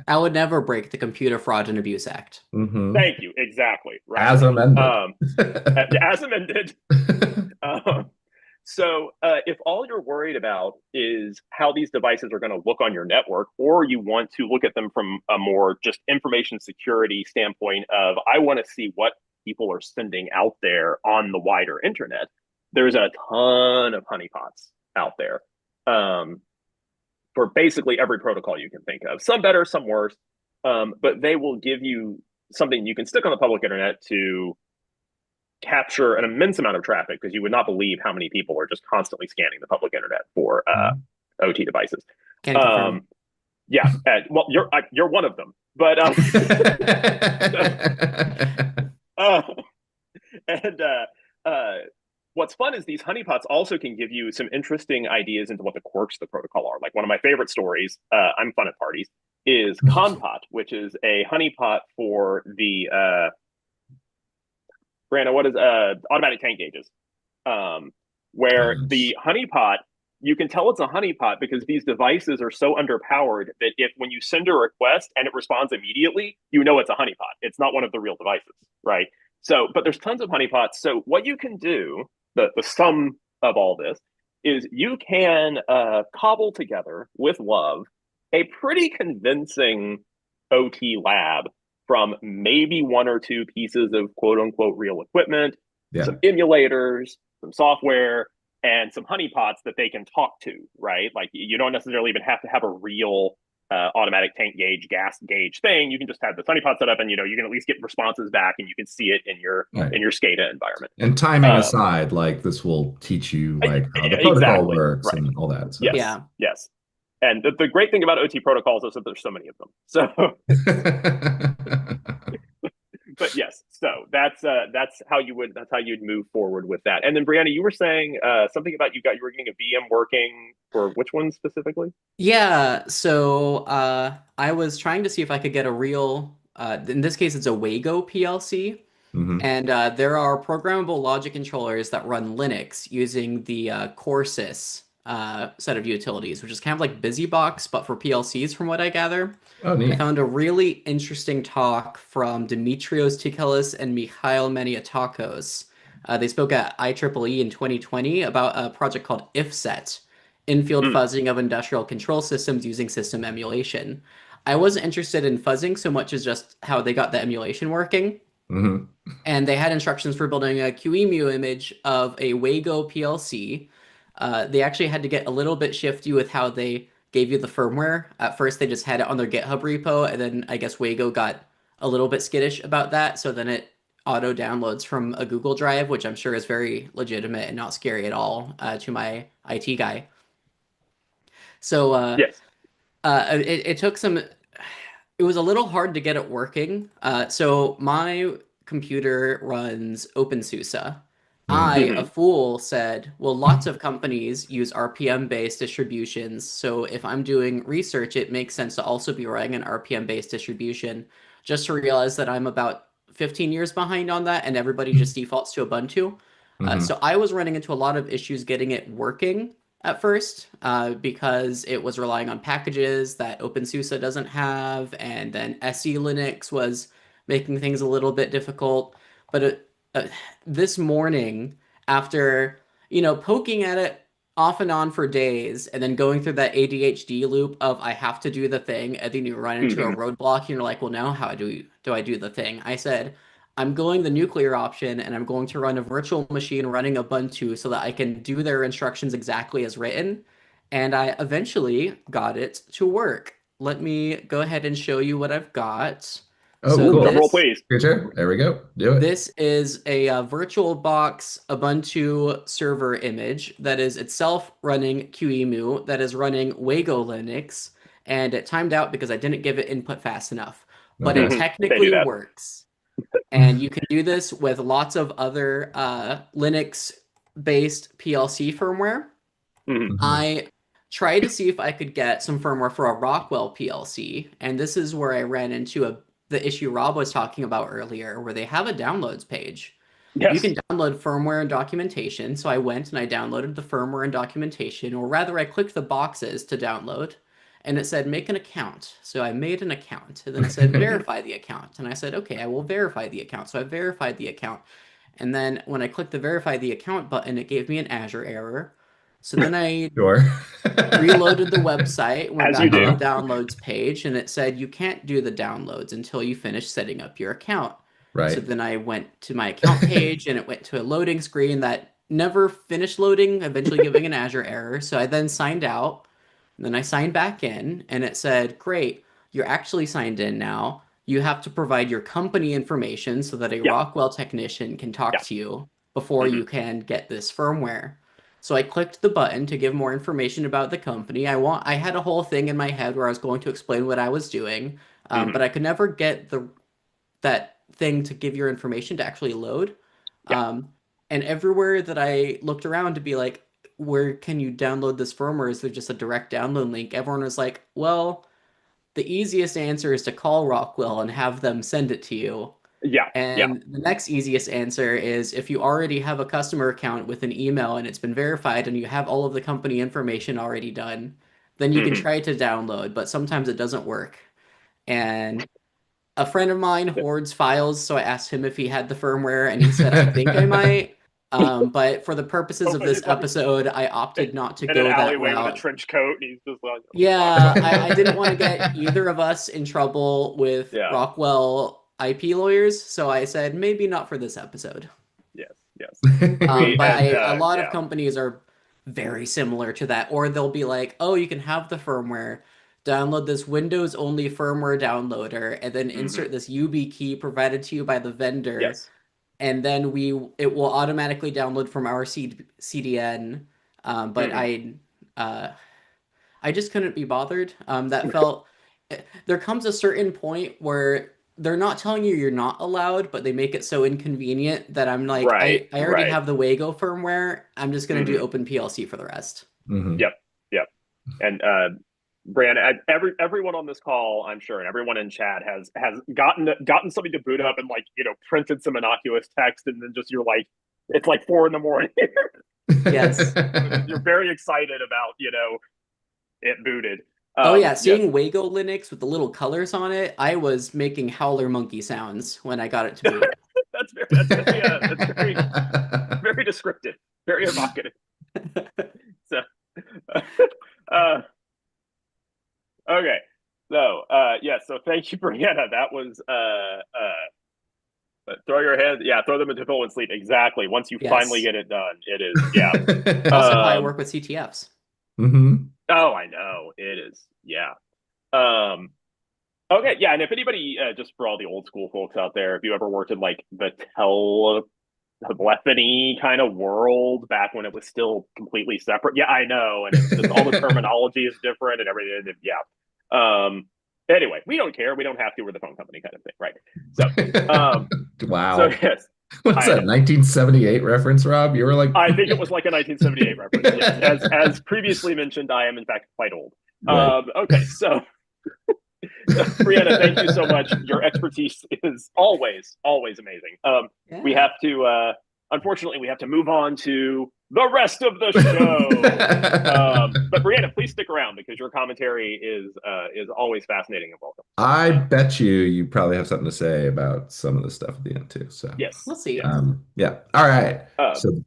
I would never break the Computer Fraud and Abuse Act. Thank you. Exactly. Right. As amended. As amended. So if all you're worried about is how these devices are going to look on your network, or you want to look at them from a more just information security standpoint of, I want to see what people are sending out there on the wider internet, there's a ton of honeypots out there for basically every protocol you can think of. Some better, some worse, but they will give you something you can stick on the public internet to capture an immense amount of traffic, because you would not believe how many people are just constantly scanning the public internet for OT devices. Can't confirm. Yeah, well, you're one of them, but what's fun is these honeypots also can give you some interesting ideas into what the quirks of the protocol are. Like one of my favorite stories, I'm fun at parties, is Conpot, which is a honeypot for the Brianna, what is automatic tank gauges? Where the honeypot, you can tell it's a honeypot because these devices are so underpowered that when you send a request and it responds immediately, you know it's a honeypot. It's not one of the real devices, right? So, but there's tons of honeypots. So what you can do, the sum of all this, is you can cobble together with love a pretty convincing OT lab from maybe one or two pieces of quote unquote real equipment, some emulators, some software, and some honeypots that they can talk to, right? Like you don't necessarily even have to have a real automatic tank gauge, gas gauge thing. You can just have the honeypot set up, and you can at least get responses back, and you can see it in your SCADA environment. And timing aside, like this will teach you like how the protocol works and all that. So. Yes. And the great thing about OT protocols is that there's so many of them. So, but yes, so that's how you'd move forward with that. And then Brianna, you were saying something about you were getting a VM working for which one specifically? Yeah, so I was trying to see if I could get a real, in this case, it's a Wago PLC. And there are programmable logic controllers that run Linux using the Corsys set of utilities, which is kind of like BusyBox, but for PLCs, from what I gather. Oh, neat. I found a really interesting talk from Dimitrios Tikalis and Mikhail Maniatakos. They spoke at IEEE in 2020 about a project called IFSET, In-Field Fuzzing of Industrial Control Systems Using System Emulation. I wasn't interested in fuzzing so much as just how they got the emulation working. And they had instructions for building a QEMU image of a Wago PLC. They actually had to get a little bit shifty with how they gave you the firmware. At first, they just had it on their GitHub repo, and then I guess Wago got a little bit skittish about that. So then it auto downloads from a Google Drive, which I'm sure is very legitimate and not scary at all to my IT guy. So Yes. it took some. It was a little hard to get it working. So my computer runs OpenSUSE. I, a Mhm. fool, said, well, lots of companies use RPM-based distributions. So if I'm doing research, it makes sense to also be running an RPM-based distribution. Just to realize that I'm about 15 years behind on that, and everybody just defaults to Ubuntu. Hmm. So I was running into a lot of issues getting it working at first because it was relying on packages that OpenSUSE doesn't have, and then SE Linux was making things a little bit difficult. But this morning, after poking at it off and on for days, and then going through that ADHD loop of I have to do the thing, and then you run into a Mhm. roadblock, and you're like, well, now how do I do the thing? I said, I'm going the nuclear option and I'm going to run a virtual machine running Ubuntu so that I can do their instructions exactly as written. And I eventually got it to work. Let me go ahead and show you what I've got. Oh, So Ooh, drum cool. roll, this please. Future. There we go. Do it. this is a VirtualBox Ubuntu server image that is itself running QEMU, that is running Wago Linux, and it timed out because I didn't give it input fast enough. But it Okay. They do technically that. works. And you can do this with lots of other Linux-based PLC firmware. Mhm. Mhm. I tried to see if I could get some firmware for a Rockwell PLC, and this is where I ran into the issue Rob was talking about earlier, where they have a downloads page. You Yes. can download firmware and documentation, so I went and I downloaded the firmware and documentation, or rather I clicked the boxes to download, and it said make an account. So I made an account, and then it said Mhm. verify the account, and I said, okay, I will verify the account. So I verified the account, and then when I clicked the verify the account button, it gave me an Azure error. So then I Sure. reloaded the website, went As you back on the Uh-huh. do. downloads page, and it said you can't do the downloads until you finish setting up your account. So Right. then I went to my account page and it went to a loading screen that never finished loading, eventually giving an Azure error. So I then signed out, and then I signed back in, and it said, great, you're actually signed in now. You have to provide your company information so that a Yeah. Rockwell technician can talk Yeah. to you before you Mhm. can get this firmware. So I clicked the button to give more information about the company. I had a whole thing in my head where I was going to explain what I was doing, but Mhm. I could never get the that thing to give your information to actually load. Yeah. Um, and everywhere that I looked around to be like, where can you download this firmware? Is there just a direct download link? Everyone was like, well, the easiest answer is to call Rockwell and have them send it to you. Yeah. Yeah. And the next easiest answer is if you already have a customer account with an email and it's been verified and you have all of the company information already done, then you can Mhm. try to download, but sometimes it doesn't work. And a friend of mine hoards files, so I asked him if he had the firmware, and he said, I think I might. But for the purposes of Hopefully this he's like episode, I opted not to in an go that alleyway with a route. trench coat, and he's just like, "Oh, fuck." Yeah, I didn't want to get either of us in trouble with Yeah. Rockwell IP lawyers, so I said maybe not for this episode. Yes. Yes. We But and a lot of yeah. companies are very similar to that, or they'll be like, oh, you can have the firmware, download this Windows only firmware downloader, and then Mhm. insert this UB key provided to you by the vendor, Yes. and then it will automatically download from our CDN. But Mhm. uh, I just couldn't be bothered. That felt there comes a certain point where they're not telling you you're not allowed, but they make it so inconvenient that I'm like, Right. I already Right. have the Wago firmware. I'm just gonna do Mhm. OpenPLC for the rest. Hmm. Yep. Yep. And Brianna, everyone on this call, I'm sure, and everyone in chat has gotten something to boot up and like printed some innocuous text, and then just you're like, it's like 4 a.m. Yes. You're very excited about it booted. Oh yeah, Yes, seeing Wago Linux with the little colors on it, I was making howler monkey sounds when I got it to boot. that's very very descriptive, very evocative. So, uh, okay, so yeah, so thank you, Brianna. That was throw your hands, yeah, throw them into full and sleep. Exactly. Once you finally Yes. get it done, it is, yeah. Also how I Um, work with CTFs. Hmm. oh, I know it is, yeah. Um, Okay, yeah, and if anybody, just for all the old school folks out there, if you ever worked in like the telephony kind of world back when it was still completely separate, yeah, I know, and it's just all the terminology is different and everything. Yeah. Anyway, we don't care. We don't have to. We're the phone company kind of thing, right? So Wow. yes, What's I that, know. 1978 reference, Rob? You were like, I think it was like a 1978 reference. Yes, as previously mentioned, I am in fact quite old. right. Okay, so Brianna, thank you so much. Your expertise is always amazing. We Yeah. have to, unfortunately, we have to move on to the rest of the show. But Brianna, please stick around because your commentary is always fascinating and welcome. I bet you probably have something to say about some of the stuff at the end too. So, Yes, We'll see. yes, yeah. All right. uh, So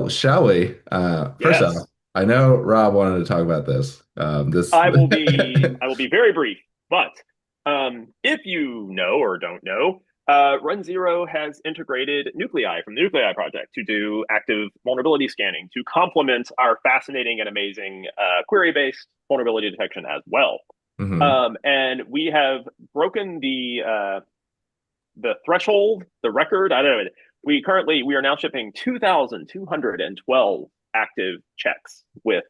shall we? First off, yes. I know Rob wanted to talk about this. This. I will be very brief, but if you know or don't know, runZero has integrated Nuclei from the Nuclei project to do active vulnerability scanning to complement our fascinating and amazing query-based vulnerability detection as well. Mhm. And we have broken the threshold, the record. I don't know. We are now shipping 2,212 active checks with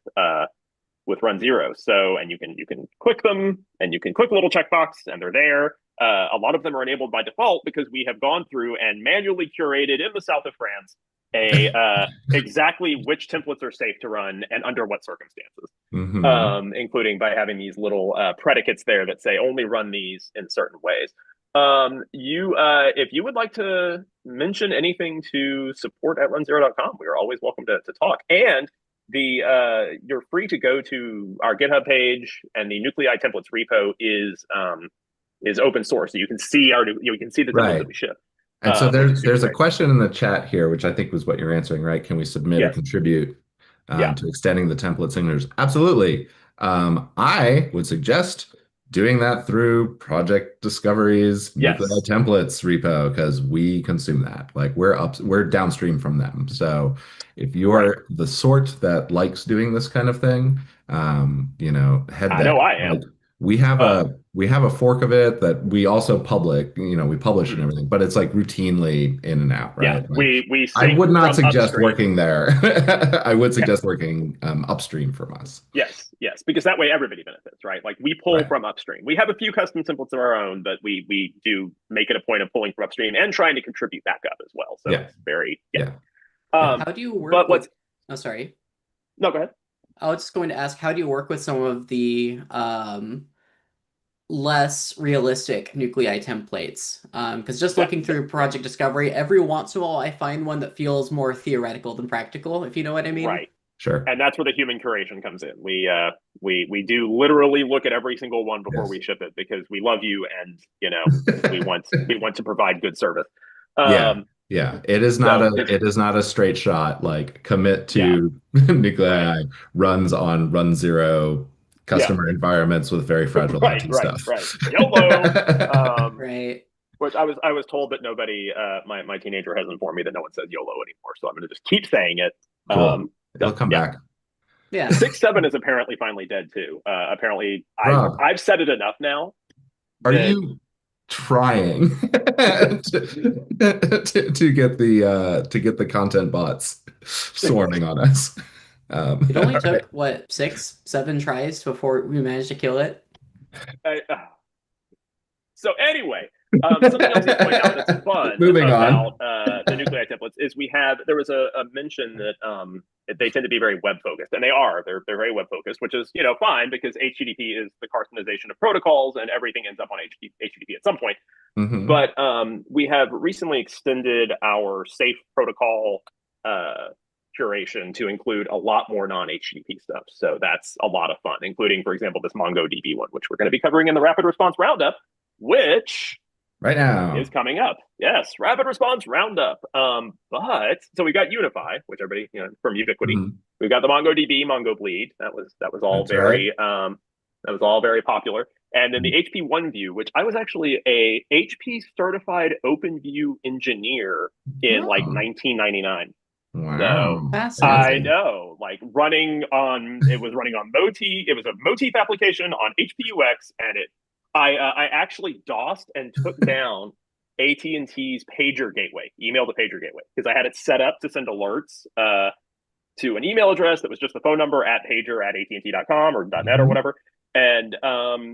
runZero. So, and you can click them, and you can click a little checkbox, and they're there. A lot of them are enabled by default because we have gone through and manually curated in the south of France a exactly which templates are safe to run and under what circumstances, Mhm. including by having these little predicates there that say only run these in certain ways. If you would like to mention anything to support at runzero.com, we are always welcome to talk. And you're free to go to our GitHub page, and the Nuclei templates repo is open source, so you can see you can see the templates Right. that we ship, And so which is super there's a great. question in the chat here, which I think was what you're answering, right? Can we submit or Yes, contribute yeah, to extending the template signatures? Absolutely. I would suggest doing that through Project Discovery's Nuclei yes, templates repo because we consume that. Like we're downstream from them. So if right. you're the sort that likes doing this kind of thing, head I know there. I am. Like we have Uh, a fork of it that we also we publish and mhm. everything, but it's like routinely in and out, Yeah, right? Like we I sync would not from suggest upstream. working there. I would Yeah, suggest working upstream from us. yes, because that way everybody benefits, right? Like we pull Right. from upstream. We have a few custom templates of our own, but we do make it a point of pulling from upstream and trying to contribute back up as well. So Yeah. it's very, yeah. Yeah. Yeah. How do you work But with, what's oh, sorry. no, go ahead. I was just going to ask, how do you work with some of the less realistic nuclei templates? Because just looking through Yeah, Project Discovery, every once in a while I find one that feels more theoretical than practical, if you know what I mean. right. Sure. And that's where the human curation comes in. We do literally look at every single one before Yes. we ship it because we love you, and we want to provide good service. Yeah. Um, Yeah. It is not a straight shot like commit yeah, to right, nuclei runs on run zero yeah, customer environments with very fragile right, IT right, stuff. right. YOLO. Right. Which I was told that nobody, my teenager has informed me that no one says YOLO anymore, so I'm going to just keep saying it. Cool. It'll So come yeah, back. Yeah. 6-7 is apparently finally dead too. Apparently, Rob, I've said it enough now are that you trying to get the content bots swarming on us? It only took, what, 6, 7 tries before we managed to kill it? I, so anyway, something else to point out that's fun Moving about on. the nuclei templates is there was a mention that they tend to be very web focused, and they are. They're very web focused, which is fine because HTTP is the cartoonization of protocols, and everything ends up on HTTP at some point. Hmm. But we have recently extended our safe protocol uh, curation to include a lot more non-HTTP stuff. So that's a lot of fun, including, for example, this MongoDB one, which we're going to be covering in the Rapid Response Roundup, which Right is now. coming up. Yes, Rapid Response Roundup. But so we got Unify, which everybody from Ubiquity. Mhm. We've got the MongoDB, MongoBleed. That was all That's right. very popular. And then the HP OneView, which I was actually a HP certified OpenView engineer in like Oh, 1999. So wow. I Fascinating. Fancy. know, like it was running on Motif. It was a Motif application on HPUX, and it I actually DOSed and took down AT&T's pager gateway, email to pager gateway, because I had it set up to send alerts to an email address that was just the phone number at pager at AT&T.com or .net or Mhm. whatever. And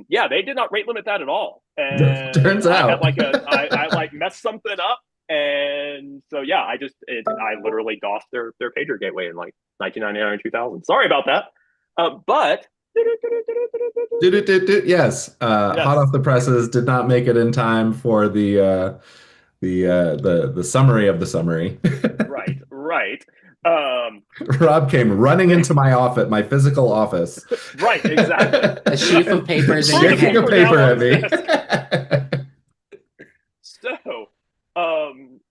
yeah, they did not rate limit that at all. And Turns I had out. like I like messed something up. And so yeah, I literally DOSed their pager gateway in like 1999 or 2000. Sorry about that. But Yes, hot yes, off the presses. Did not make it in time for the summary of the summary. right, right. Um, Rob came running into my office, my physical office, right, exactly. A sheaf of papers in your Throwing a shoving a hand. paper down paper on at his me. desk. So,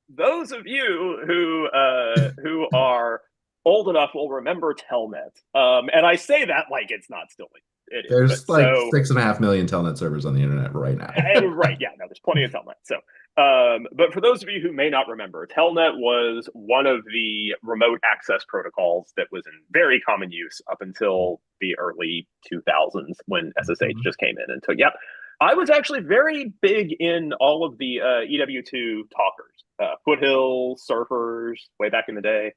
those of you who are old enough will remember Telnet. And I say that like it's not still it is, but There's like so 6.5 million Telnet servers on the internet right now. right, yeah, no, there's plenty of Telnet. So, but for those of you who may not remember, Telnet was one of the remote access protocols that was in very common use up until the early 2000s when SSH Mhm. just came in and took. Yep, I was actually very big in all of the EW2 talkers, Foothills, Surfers, way back in the day.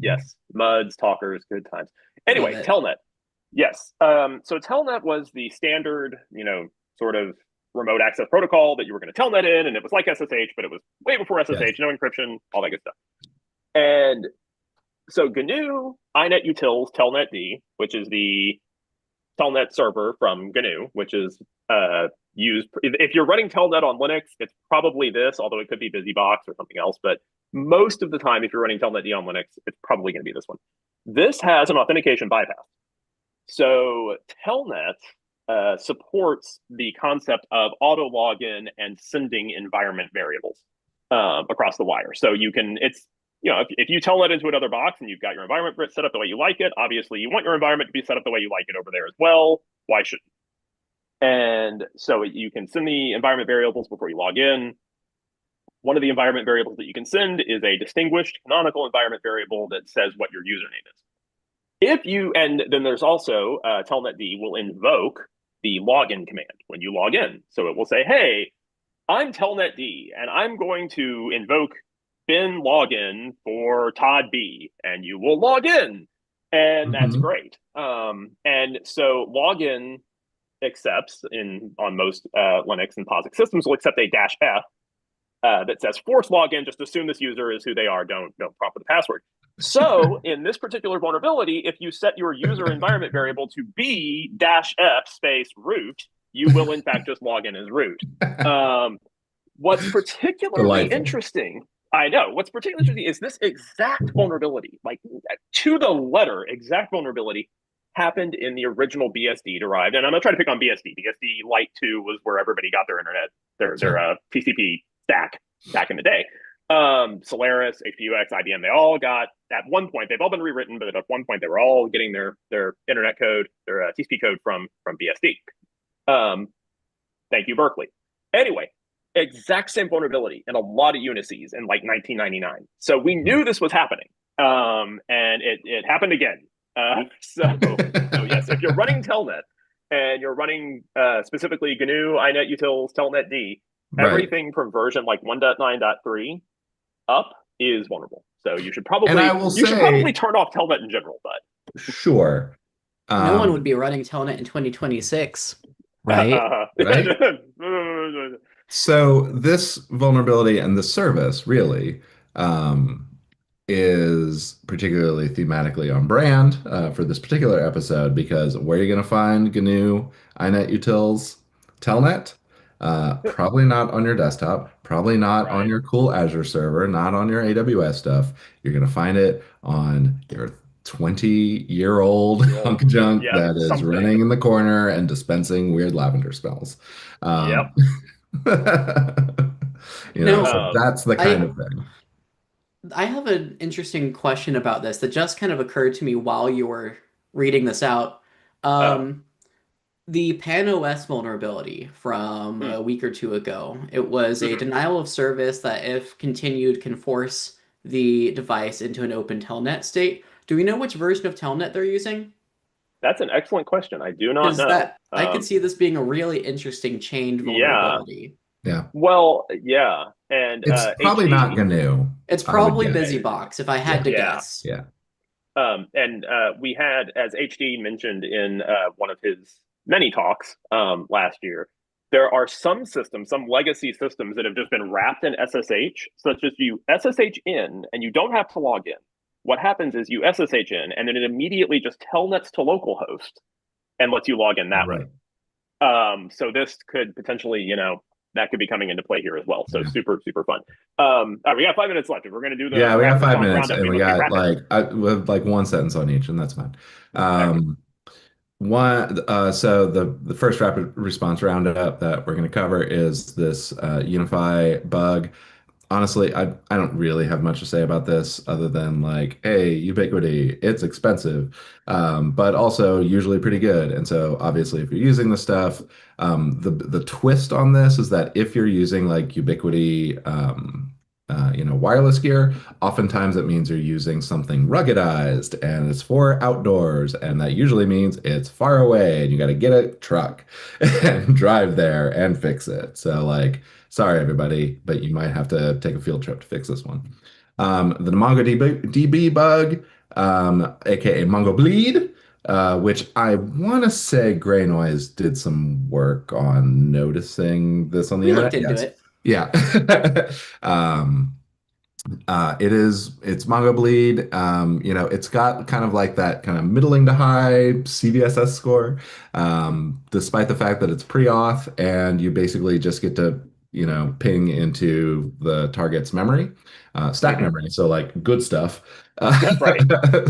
Yes, Muds, talkers, good times. Love Anyway, it. Telnet. Yes. So Telnet was the standard, sort of remote access protocol that you were going to Telnet in, and it was like SSH, but it was way before Yes. SSH, no encryption, all that good stuff. And so GNU, iNet Utils, Telnet D, which is the Telnet server from GNU, which is used if you're running Telnet on Linux, it's probably this, although it could be BusyBox or something else. But most of the time, if you're running Telnet D on Linux, it's probably going to be this one. This has an authentication bypass. So Telnet supports the concept of auto login and sending environment variables across the wire. So you can, if you Telnet into another box and you've got your environment set up the way you like it, obviously you want your environment to be set up the way you like it over there as well. Why shouldn't? And so you can send the environment variables before you log in. One of the environment variables that you can send is a distinguished canonical environment variable that says what your username is. And then there's also Telnet D will invoke the login command when you log in. So it will say, hey, I'm Telnet D, and I'm going to invoke bin login for Tod B, and you will log in. And that's Mhm. great. And so login accepts on most Linux and POSIX systems will accept a -F that says force login. Just assume this user is who they are. Don't prompt with the password. So in this particular vulnerability, if you set your user environment variable to be -F space root, you will in fact just log in as root. What's particularly Delightful. interesting, I know, what's particularly interesting is this exact vulnerability, like to the letter, exact vulnerability happened in the original BSD derived. And I'm going to try to pick on BSD. BSD Lite 2 was where everybody got their internet, their TCP stack back in the day. Solaris, HPUX, IBM, they all got, at one point, they've all been rewritten, but at one point they were all getting their internet code, their TCP code from BSD. Thank you, Berkeley. Anyway, exact same vulnerability in a lot of Unices in like 1999. So we knew this was happening. And it happened again. So yes, if you're running Telnet and you're running specifically GNU, iNet Utils, Telnet D, Right. everything from version like 1.9.3 up is vulnerable. So And I will you should probably say, turn off Telnet in general, but sure. No one would Um, be running Telnet in 2026, right? right? So this vulnerability and the service really um, is particularly thematically on brand for this particular episode because where are you going to find GNU, iNet Utils, Telnet? Probably not on your desktop, probably not on right. your cool Azure server, not on your AWS stuff. You're going to find it on your 20-year-old Year old. hunk junk Yep. that is Something. running in the corner and dispensing weird lavender smells. Yep. Um, so Now, that's the kind I of thing. I have an interesting question about this that just kind of occurred to me while you were reading this out. Uh, Um, the PAN-OS vulnerability from hmm. a week or two ago, it was a Mhm. denial of service that, if continued, can force the device into an open telnet state. Do we know which version of telnet they're using? That's an excellent question. I do not Because know. that I could see this being a really interesting chained Yeah. vulnerability. Yeah. Well, yeah. And It's probably not HD, GNU, It's I would probably guess. BusyBox, if I had Yeah. to yeah. guess. Yeah. And we had, as HD mentioned in one of his many talks last year, there are some systems, some legacy systems that have just been wrapped in SSH, such as you SSH in and you don't have to log in. What happens is you SSH in and then it immediately just telnets to localhost and lets you log in that way. Right. So this could potentially, that could be coming into play here as well. So Yeah. super, super fun. All right, we got 5 minutes left. If we're going to do Yeah, the we got rapid five response minutes roundup, and we let's be got rapid. we have like one sentence on each, and that's fine. Excellent. So the first rapid response roundup that we're going to cover is this Unify bug. Honestly, I don't really have much to say about this other than like, hey, ubiquity, it's expensive, but also usually pretty good. And so obviously, if you're using the stuff, the twist on this is that if you're using like ubiquity, wireless gear, oftentimes it means you're using something ruggedized and it's for outdoors, and that usually means it's far away and you got to get a truck and drive there and fix it. So like. Sorry, everybody, but you might have to take a field trip to fix this one. The MongoDB bug, aka MongoBleed, which I want to say GreyNoise did some work on noticing this on the We looked internet. into Yes. it. Yeah. um, it's MongoBleed. It's got kind of like that kind of middling to high CVSS score, despite the fact that it's pre-auth and you basically just get to, ping into the target's memory, stack Mm-hmm. memory. So like good stuff. Right.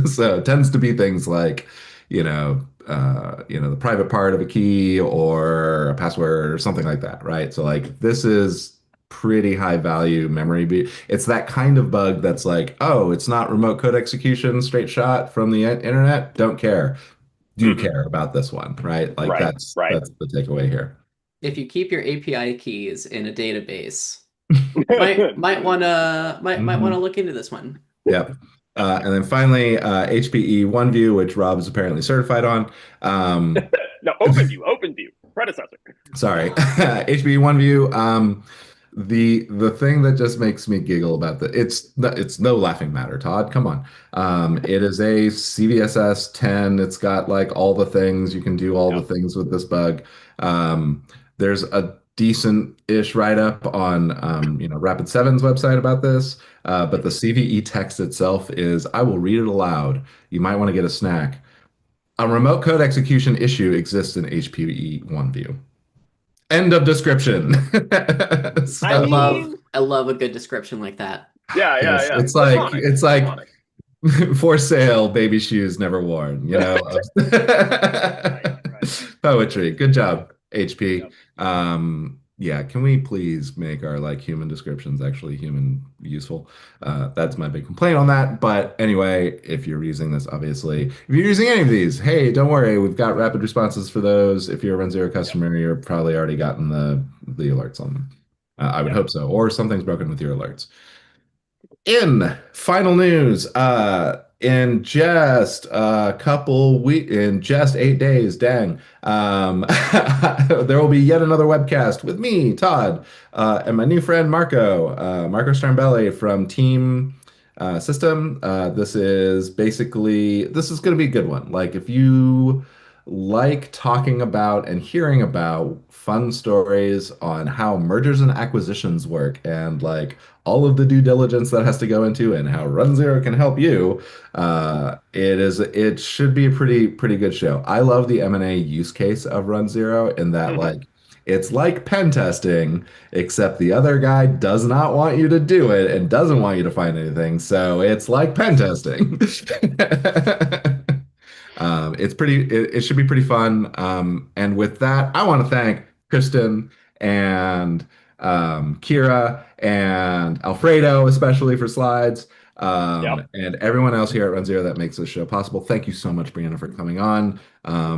So it tends to be things like, the private part of a key or a password or something like that, right? So like this is pretty high value memory. It's that kind of bug that's like, oh, it's not remote code execution straight shot from the internet. Don't care. Do Mm-hmm. care about this one, right? Like Right. that's Right. that's the takeaway here. If you keep your API keys in a database, might wanna Mhm. look into this one. Yep. And then finally, HPE OneView, which Rob is apparently certified on. Um, No, open view, predecessor. Sorry, HB One View. The thing that just makes me giggle about it's no laughing matter, Todd. Come on. It is a CVSS 10. It's got like all the things you can do all the Yep. things with this bug. There's a decent-ish write-up on Rapid Seven's website about this, but the Mm-hmm. CVE text itself is, I will read it aloud. You might want to get a snack. A remote code execution issue exists in HPE OneView. End of description. I I So, love mean, I love a good description like that. yeah, yeah, yes, yeah. it's like Laconic. it's like Laconic. for sale, baby shoes never worn, Right. Right. Poetry. Good job, HP. Yep. Yeah, can we please make our like human descriptions actually human useful? That's my big complaint on that. But anyway, if you're using this, obviously, if you're using any of these, hey, don't worry, we've got rapid responses for those. If you're a runZero Yep. customer, you're probably already gotten the alerts on them. I would Yep. hope so, or something's broken with your alerts. In final news, in just a couple week, in just 8 days, dang, there will be yet another webcast with me, Todd, and my new friend Marco Strambelli from Team System. This is going to be a good one. Like if you like talking about and hearing about fun stories on how mergers and acquisitions work and like all of the due diligence that has to go into and how runZero can help you. It should be a pretty good show. I love the M&A use case of runZero in that Mm-hmm. like it's like pen testing, except the other guy does not want you to do it and doesn't want you to find anything. So it's like pen testing. It should be pretty fun. And with that, I want to thank Kristen and Kira and Alfredo, especially for slides, Yep. and everyone else here at runZero that makes this show possible. Thank you so much, Brianna, for coming on.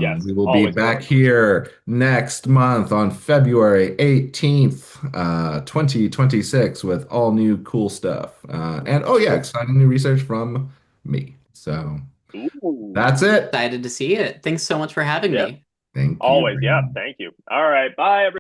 Yes. We will be Always back fun. here next month on February 18th, 2026, with all new cool stuff. And oh, yeah, exciting new research from me. So. Ooh. That's it. Excited to see it. Thanks so much for having Yeah. me. Thank you, Always. Yeah. Brianna. Thank you. All right. Bye, everyone.